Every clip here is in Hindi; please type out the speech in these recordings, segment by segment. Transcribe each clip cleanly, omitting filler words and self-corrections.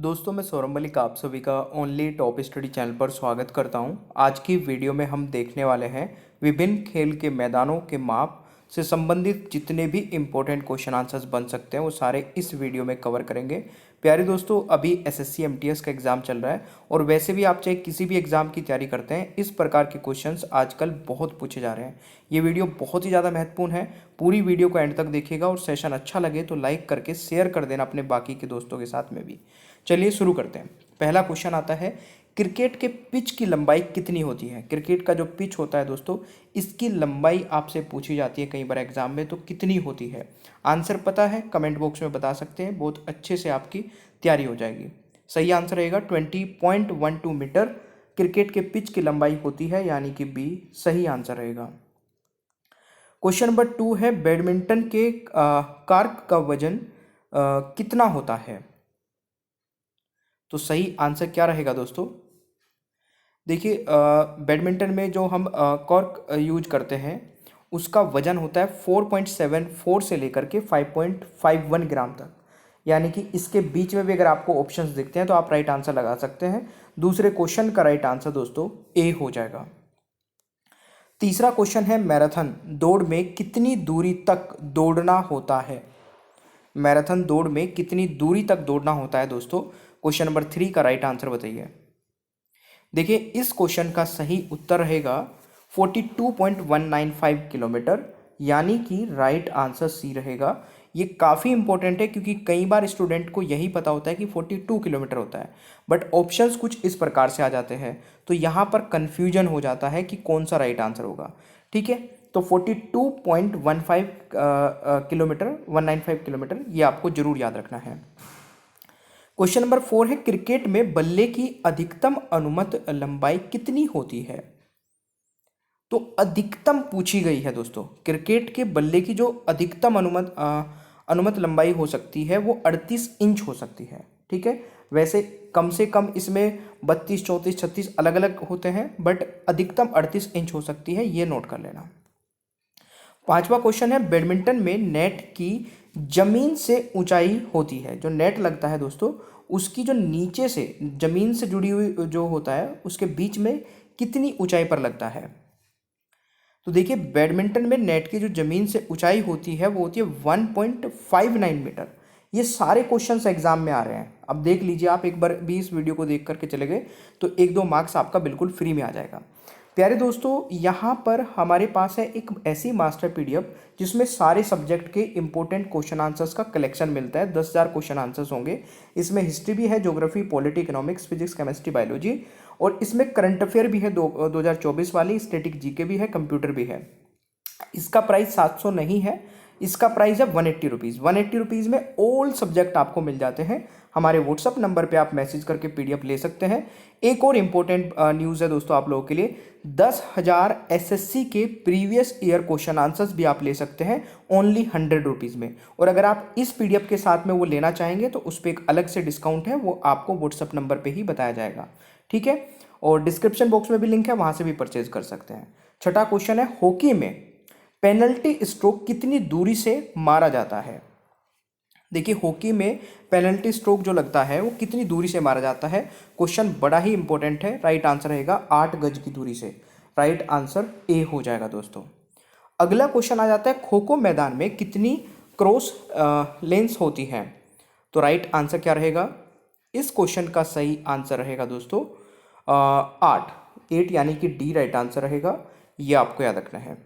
दोस्तों मैं सौरभ मलिक आप सभी का ओनली टॉप स्टडी चैनल पर स्वागत करता हूं। आज की वीडियो में हम देखने वाले हैं विभिन्न खेल के मैदानों के माप से संबंधित जितने भी इम्पोर्टेंट क्वेश्चन आंसर्स बन सकते हैं वो सारे इस वीडियो में कवर करेंगे। प्यारे दोस्तों, अभी एसएससी एमटीएस का एग्ज़ाम चल रहा है और वैसे भी आप चाहे किसी भी एग्ज़ाम की तैयारी करते हैं, इस प्रकार के क्वेश्चंस आजकल बहुत पूछे जा रहे हैं। ये वीडियो बहुत ही ज़्यादा महत्वपूर्ण है। पूरी वीडियो को एंड तक देखिएगा और सेशन अच्छा लगे तो लाइक करके शेयर कर देना अपने बाकी के दोस्तों के साथ में भी। चलिए शुरू करते हैं। पहला क्वेश्चन आता है, क्रिकेट के पिच की लंबाई कितनी होती है। क्रिकेट का जो पिच होता है दोस्तों, इसकी लंबाई आपसे पूछी जाती है कई बार एग्जाम में, तो कितनी होती है। आंसर पता है कमेंट बॉक्स में बता सकते हैं, बहुत अच्छे से आपकी तैयारी हो जाएगी। सही आंसर रहेगा 20.12 मीटर क्रिकेट के पिच की लंबाई होती है, यानी कि बी सही आंसर रहेगा। क्वेश्चन नंबर 2 है, बैडमिंटन के कार्क का वजन कितना होता है। तो सही आंसर क्या रहेगा दोस्तों। देखिए, बैडमिंटन में जो हम कॉर्क यूज करते हैं उसका वजन होता है 4.74 से लेकर के 5.51 ग्राम तक, यानी कि इसके बीच में भी अगर आपको ऑप्शंस दिखते हैं तो आप राइट आंसर लगा सकते हैं। दूसरे क्वेश्चन का राइट आंसर दोस्तों ए हो जाएगा। तीसरा क्वेश्चन है, मैराथन दौड़ में कितनी दूरी तक दौड़ना होता है। मैराथन दौड़ में कितनी दूरी तक दौड़ना होता है दोस्तों। क्वेश्चन नंबर 3 का राइट आंसर बताइए। देखिए, इस क्वेश्चन का सही उत्तर रहेगा 42.195 किलोमीटर, यानी कि राइट आंसर सी रहेगा। ये काफ़ी इंपॉर्टेंट है क्योंकि कई बार स्टूडेंट को यही पता होता है कि 42 किलोमीटर होता है, बट ऑप्शंस कुछ इस प्रकार से आ जाते हैं तो यहाँ पर कन्फ्यूजन हो जाता है कि कौन सा राइट आंसर होगा। ठीक है, तो 42.15 किलोमीटर 195 किलोमीटर ये आपको जरूर याद रखना है। क्वेश्चन नंबर 4 है, क्रिकेट में बल्ले की अधिकतम अनुमत लंबाई कितनी होती है। तो अधिकतम पूछी गई है दोस्तों। क्रिकेट के बल्ले की जो अधिकतम अनुमत लंबाई हो सकती है वो 38 इंच हो सकती है। ठीक है, वैसे कम से कम इसमें 32, 34, 36 अलग अलग होते हैं, बट अधिकतम 38 इंच हो सकती है, ये नोट कर लेना। पांचवा क्वेश्चन है, बैडमिंटन में नेट की जमीन से ऊंचाई होती है। जो नेट लगता है दोस्तों, उसकी जो नीचे से जमीन से जुड़ी हुई जो होता है उसके बीच में कितनी ऊंचाई पर लगता है। तो देखिए, बैडमिंटन में नेट की जो जमीन से ऊंचाई होती है वो होती है 1.59 मीटर। ये सारे क्वेश्चंस एग्जाम में आ रहे हैं। अब देख लीजिए, आप एक बार भी इस वीडियो को देख करके चले गए तो 1-2 मार्क्स आपका बिल्कुल फ्री में आ जाएगा। प्यारे दोस्तों, यहाँ पर हमारे पास है एक ऐसी मास्टर पीडीएफ जिसमें सारे सब्जेक्ट के इंपॉर्टेंट क्वेश्चन आंसर्स का कलेक्शन मिलता है। 10,000 क्वेश्चन आंसर्स होंगे। इसमें हिस्ट्री भी है, geography, polity, economics, physics, chemistry, biology, और इसमें करंट अफेयर भी है 2024 वाली, स्टैटिक जीके भी है, कंप्यूटर भी है। इसका प्राइस 700 नहीं है, इसका प्राइस है 180 रुपीज़। 180 रुपीज़ में ऑल सब्जेक्ट आपको मिल जाते हैं। हमारे व्हाट्सअप नंबर पे आप मैसेज करके पीडीएफ ले सकते हैं। एक और इम्पोर्टेंट न्यूज़ है दोस्तों आप लोगों के लिए, 10,000 एसएससी के प्रीवियस ईयर क्वेश्चन आंसर्स भी आप ले सकते हैं ओनली 100 रुपीज़ में। और अगर आप इस पीडीएफ के साथ में वो लेना चाहेंगे तो उस पर एक अलग से डिस्काउंट है, वो आपको व्हाट्सअप नंबर पर ही बताया जाएगा। ठीक है, और डिस्क्रिप्शन बॉक्स में भी लिंक है, वहाँ से भी परचेज कर सकते हैं। छठा क्वेश्चन है, हॉकी में पेनल्टी स्ट्रोक कितनी दूरी से मारा जाता है। देखिए, हॉकी में पेनल्टी स्ट्रोक जो लगता है वो कितनी दूरी से मारा जाता है। क्वेश्चन बड़ा ही इंपॉर्टेंट है। राइट आंसर रहेगा 8 गज की दूरी से। राइट आंसर ए हो जाएगा दोस्तों। अगला क्वेश्चन आ जाता है, खो खो मैदान में कितनी क्रॉस लेंस होती है। तो राइट आंसर क्या रहेगा। इस क्वेश्चन का सही आंसर रहेगा दोस्तों 8 यानी कि डी राइट आंसर रहेगा। ये आपको याद रखना है।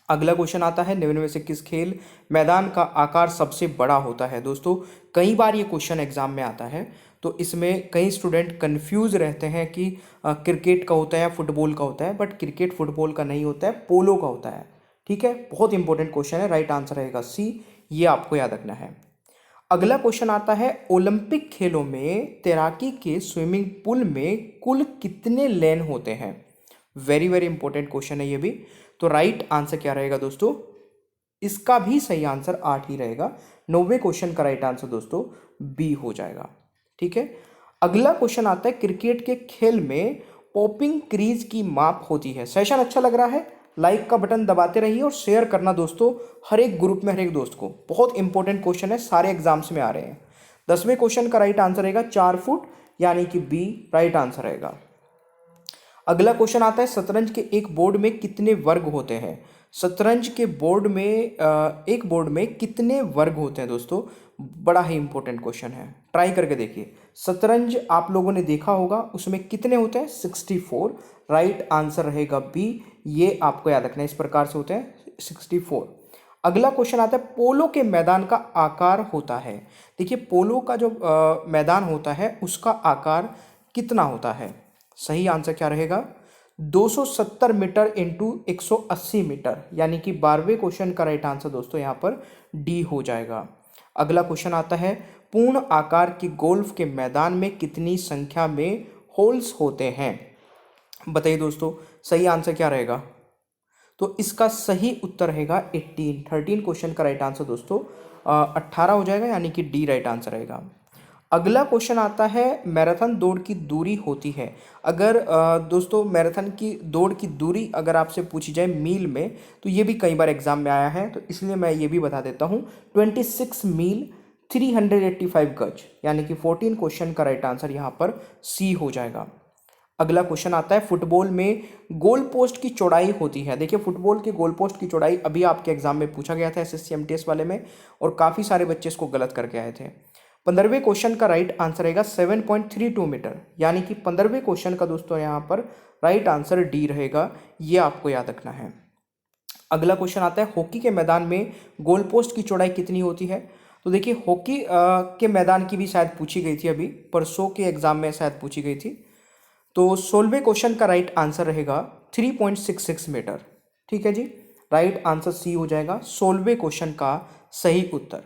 अगला क्वेश्चन आता है, निम्न में से किस खेल मैदान का आकार सबसे बड़ा होता है। दोस्तों, कई बार ये क्वेश्चन एग्जाम में आता है तो इसमें कई स्टूडेंट कंफ्यूज रहते हैं कि क्रिकेट का होता है या फुटबॉल का होता है, बट क्रिकेट फुटबॉल का नहीं होता है, पोलो का होता है। ठीक है, बहुत इंपॉर्टेंट क्वेश्चन है। राइट आंसर रहेगा सी, ये आपको याद रखना है। अगला क्वेश्चन आता है, ओलंपिक खेलों में तैराकी के स्विमिंग पूल में कुल कितने लेन होते हैं। वेरी वेरी इंपॉर्टेंट क्वेश्चन है ये भी। तो राइट आंसर क्या रहेगा दोस्तों, इसका भी सही आंसर 8 ही रहेगा। 90वें क्वेश्चन का राइट आंसर दोस्तों बी हो जाएगा। ठीक है, अगला क्वेश्चन आता है, क्रिकेट के खेल में पॉपिंग क्रीज की माप होती है। सेशन अच्छा लग रहा है, लाइक का बटन दबाते रहिए और शेयर करना दोस्तों हर एक ग्रुप में, हर एक दोस्त को। बहुत इंपॉर्टेंट क्वेश्चन है, सारे एग्जाम्स में आ रहे हैं। 10वें क्वेश्चन का राइट आंसर रहेगा 4 फुट, यानी कि बी राइट आंसर रहेगा। अगला क्वेश्चन आता है शतरंज के एक बोर्ड में कितने वर्ग होते हैं। शतरंज के बोर्ड में एक बोर्ड में कितने वर्ग होते हैं दोस्तों, बड़ा ही इंपॉर्टेंट क्वेश्चन है, ट्राई करके देखिए। शतरंज आप लोगों ने देखा होगा, उसमें कितने होते हैं 64, राइट आंसर रहेगा बी, ये आपको याद रखना है, इस प्रकार से होते हैं 64। अगला क्वेश्चन आता है पोलो के मैदान का आकार होता है। देखिए पोलो का जो मैदान होता है उसका आकार कितना होता है, सही आंसर क्या रहेगा 270 मीटर इंटू 180 मीटर, यानी कि 12वें क्वेश्चन का राइट आंसर दोस्तों यहाँ पर डी हो जाएगा। अगला क्वेश्चन आता है पूर्ण आकार की गोल्फ के मैदान में कितनी संख्या में होल्स होते हैं। बताइए दोस्तों सही आंसर क्या रहेगा, तो इसका सही उत्तर रहेगा 18। 13 क्वेश्चन का राइट आंसर दोस्तों 18 हो जाएगा, यानी कि डी राइट आंसर रहेगा। अगला क्वेश्चन आता है मैराथन दौड़ की दूरी होती है। अगर दोस्तों मैराथन की दौड़ की दूरी अगर आपसे पूछी जाए मील में, तो ये भी कई बार एग्जाम में आया है, तो इसलिए मैं ये भी बता देता हूँ 26 मील 385 गज, यानी कि 14 क्वेश्चन का राइट आंसर यहाँ पर सी हो जाएगा। अगला क्वेश्चन आता है फुटबॉल में गोल पोस्ट की चौड़ाई होती है। देखिए फुटबॉल के गोल पोस्ट की चौड़ाई अभी आपके एग्जाम में पूछा गया था एसएससी एमटीएस वाले में, और काफ़ी सारे बच्चे इसको गलत करके आए थे। 15वें क्वेश्चन का राइट आंसर रहेगा 7.32 मीटर, यानी कि 15वें क्वेश्चन का दोस्तों यहाँ पर राइट आंसर डी रहेगा, ये आपको याद रखना है। अगला क्वेश्चन आता है हॉकी के मैदान में गोल पोस्ट की चौड़ाई कितनी होती है। तो देखिए हॉकी के मैदान की भी शायद पूछी गई थी, अभी परसों के एग्जाम में शायद पूछी गई थी, तो 16वें क्वेश्चन का राइट आंसर रहेगा 3.66 मीटर। ठीक है जी, राइट आंसर सी हो जाएगा 16वें क्वेश्चन का सही उत्तर।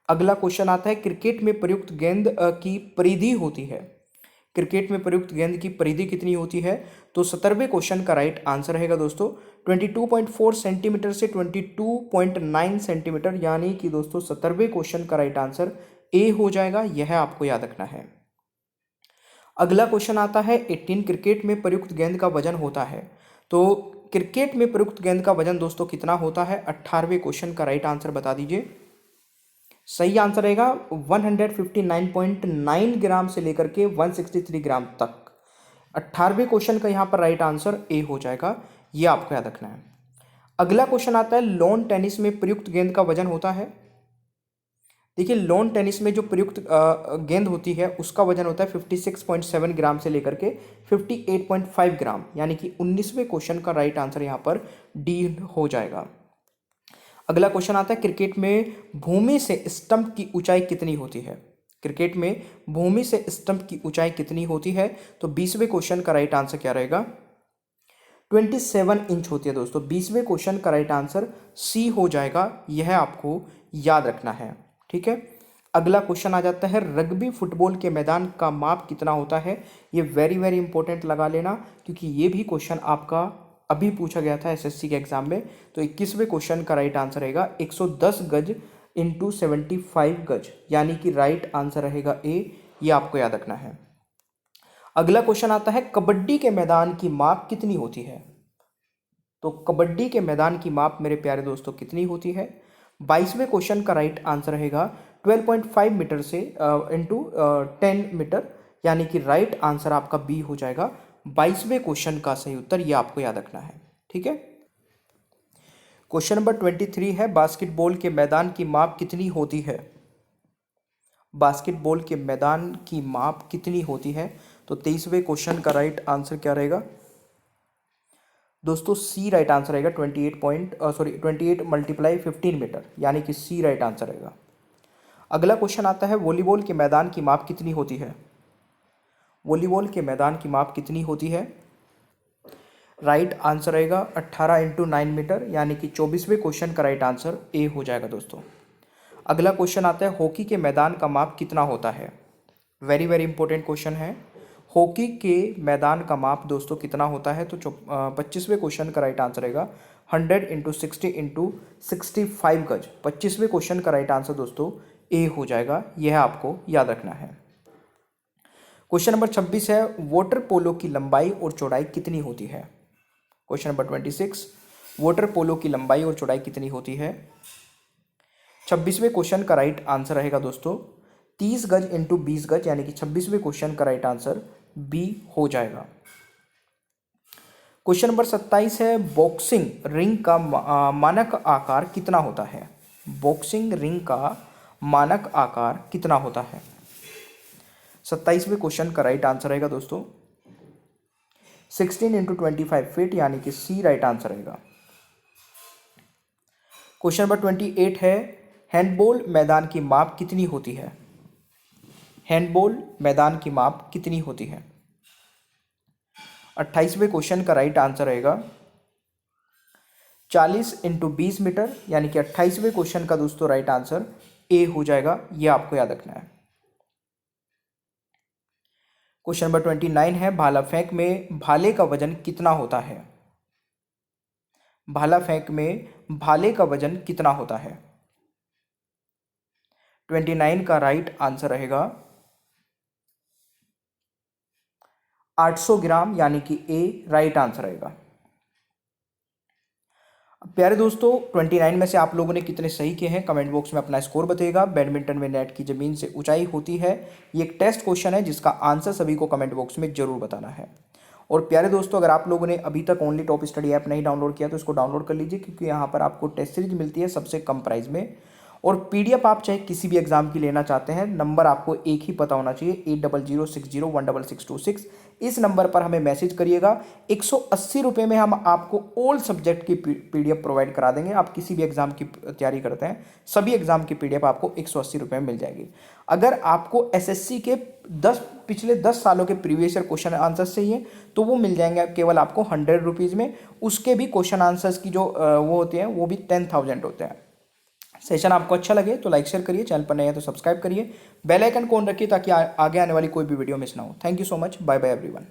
अगला क्वेश्चन आता है क्रिकेट में प्रयुक्त गेंद की परिधि होती है। क्रिकेट में प्रयुक्त गेंद की परिधि कितनी होती है, तो 17वें क्वेश्चन का राइट आंसर रहेगा दोस्तों 22.4 सेंटीमीटर से 22.9 सेंटीमीटर, यानी कि दोस्तों 17वें क्वेश्चन का राइट आंसर ए हो जाएगा, यह आपको याद रखना है। अगला क्वेश्चन आता है 18 क्रिकेट में प्रयुक्त गेंद का वजन होता है। तो क्रिकेट में प्रयुक्त गेंद का वजन दोस्तों कितना होता है, 18वें क्वेश्चन का राइट आंसर बता दीजिए। सही आंसर रहेगा 159.9 ग्राम से लेकर के 163 ग्राम तक। 18वें क्वेश्चन का यहाँ पर राइट आंसर ए हो जाएगा, ये आपको याद रखना है। अगला क्वेश्चन आता है लॉन टेनिस में प्रयुक्त गेंद का वजन होता है। देखिए लॉन टेनिस में जो प्रयुक्त गेंद होती है उसका वजन होता है 56.7 ग्राम से लेकर के 58.5 ग्राम, यानी कि 19वें क्वेश्चन का राइट आंसर यहाँ पर डी हो जाएगा। अगला क्वेश्चन आता है क्रिकेट में भूमि से स्टंप की ऊंचाई कितनी होती है। क्रिकेट में भूमि से स्टंप की ऊंचाई कितनी होती है, तो 20वें क्वेश्चन का राइट आंसर क्या रहेगा 27 इंच होती है दोस्तों। 20वें क्वेश्चन का राइट आंसर सी हो जाएगा, यह आपको याद रखना है। ठीक है, अगला क्वेश्चन आ जाता है रग्बी फुटबॉल के मैदान का माप कितना होता है। ये वेरी वेरी इंपॉर्टेंट लगा लेना, क्योंकि ये भी क्वेश्चन आपका अभी पूछा गया था एसएससी के एग्जाम में। तो 21वें क्वेश्चन का राइट आंसर रहेगा 110 गज इंटू 75 गज, यानी कि राइट आंसर रहेगा ए, ये आपको याद रखना है। अगला क्वेश्चन आता है कबड्डी के मैदान की माप कितनी होती है। तो कबड्डी के मैदान की माप मेरे प्यारे दोस्तों कितनी होती है। 22वें क्वेश्चन का राइट आंसर रहेगा 12.5 मीटर से इंटू 10 मीटर, यानी कि राइट आंसर आपका बी हो जाएगा। 22वें क्वेश्चन का सही उत्तर ये आपको याद रखना है। ठीक है, क्वेश्चन नंबर 23 है बास्केटबॉल के मैदान की माप कितनी होती है। बास्केटबॉल के मैदान की माप कितनी होती है, तो 23वें क्वेश्चन का राइट आंसर क्या रहेगा दोस्तों, सी राइट आंसर रहेगा 28 मल्टीप्लाई 15 मीटर, यानी कि सी राइट आंसर रहेगा। अगला क्वेश्चन आता है वॉलीबॉल के मैदान की माप कितनी होती है। वॉलीबॉल के मैदान की माप कितनी होती है, राइट आंसर रहेगा 18 इंटू 9 मीटर, यानी कि 24वें क्वेश्चन का राइट आंसर ए हो जाएगा दोस्तों। अगला क्वेश्चन आता है हॉकी के मैदान का माप कितना होता है। वेरी वेरी इंपॉर्टेंट क्वेश्चन है, हॉकी के मैदान का माप दोस्तों कितना होता है, तो 25वें क्वेश्चन का राइट आंसर रहेगा 100 इंटू 60 इंटू 65 गज। 25वें क्वेश्चन का राइट आंसर दोस्तों ए हो जाएगा, यह आपको याद रखना है। क्वेश्चन नंबर 26 है वाटर पोलो की लंबाई और चौड़ाई कितनी होती है। क्वेश्चन नंबर 26, वाटर पोलो की लंबाई और चौड़ाई कितनी होती है। 26वें क्वेश्चन का राइट आंसर रहेगा दोस्तों 30 गज इंटू 20 गज यानी कि 26वें क्वेश्चन का राइट आंसर बी हो जाएगा। क्वेश्चन नंबर 27 है, बॉक्सिंग रिंग का मानक आकार कितना होता है? बॉक्सिंग रिंग का मानक आकार कितना होता है? 27वें क्वेश्चन का राइट आंसर रहेगा दोस्तों 16 इंटू 25 फीट यानी कि सी राइट आंसर रहेगा। क्वेश्चन नंबर 28 है, हैंडबॉल मैदान की माप कितनी होती है? हैंडबॉल मैदान की माप कितनी होती है? 28वें क्वेश्चन का राइट आंसर रहेगा 40 इंटू 20 मीटर यानी कि 28वें क्वेश्चन का दोस्तों राइट आंसर ए हो जाएगा, ये आपको याद रखना है। क्वेश्चन नंबर 29 है, भाला फेंक में भाले का वजन कितना होता है? भाला फेंक में भाले का वजन कितना होता है? 29 का राइट आंसर रहेगा 800 ग्राम यानी कि ए राइट आंसर रहेगा। प्यारे दोस्तों 29 में से आप लोगों ने कितने सही किए हैं कमेंट बॉक्स में अपना स्कोर बताइएगा। बैडमिंटन में नेट की ज़मीन से ऊंचाई होती है, ये एक टेस्ट क्वेश्चन है जिसका आंसर सभी को कमेंट बॉक्स में जरूर बताना है। और प्यारे दोस्तों अगर आप लोगों ने अभी तक ओनली टॉप स्टडी ऐप नहीं डाउनलोड किया तो इसको डाउनलोड कर लीजिए, क्योंकि यहाँ पर आपको टेस्ट सीरीज मिलती है सबसे कम प्राइस में। और पीडीएफ आप चाहे किसी भी एग्जाम की लेना चाहते हैं, नंबर आपको एक ही पता होना चाहिए 8006016626। इस नंबर पर हमें मैसेज करिएगा। 180 रुपये में हम आपको ऑल सब्जेक्ट की पीडीएफ प्रोवाइड करा देंगे। आप किसी भी एग्जाम की तैयारी करते हैं, सभी एग्जाम की पीडीएफ आपको 180 रुपये में मिल जाएगी। अगर आपको एसएससी के पिछले 10 सालों के प्रीवियस ईयर क्वेश्चन आंसर्स चाहिए तो वो मिल जाएंगे केवल आपको 100 रुपीज़ में। उसके भी क्वेश्चन आंसर्स की जो वो होते हैं वो भी 10,000 होते हैं। सेशन आपको अच्छा लगे तो लाइक शेयर करिए, चैनल पर नए हैं तो सब्सक्राइब करिए, बेल आइकन ऑन रखिए ताकि आगे आने वाली कोई भी वीडियो मिस ना हो। Thank you so much, bye bye everyone.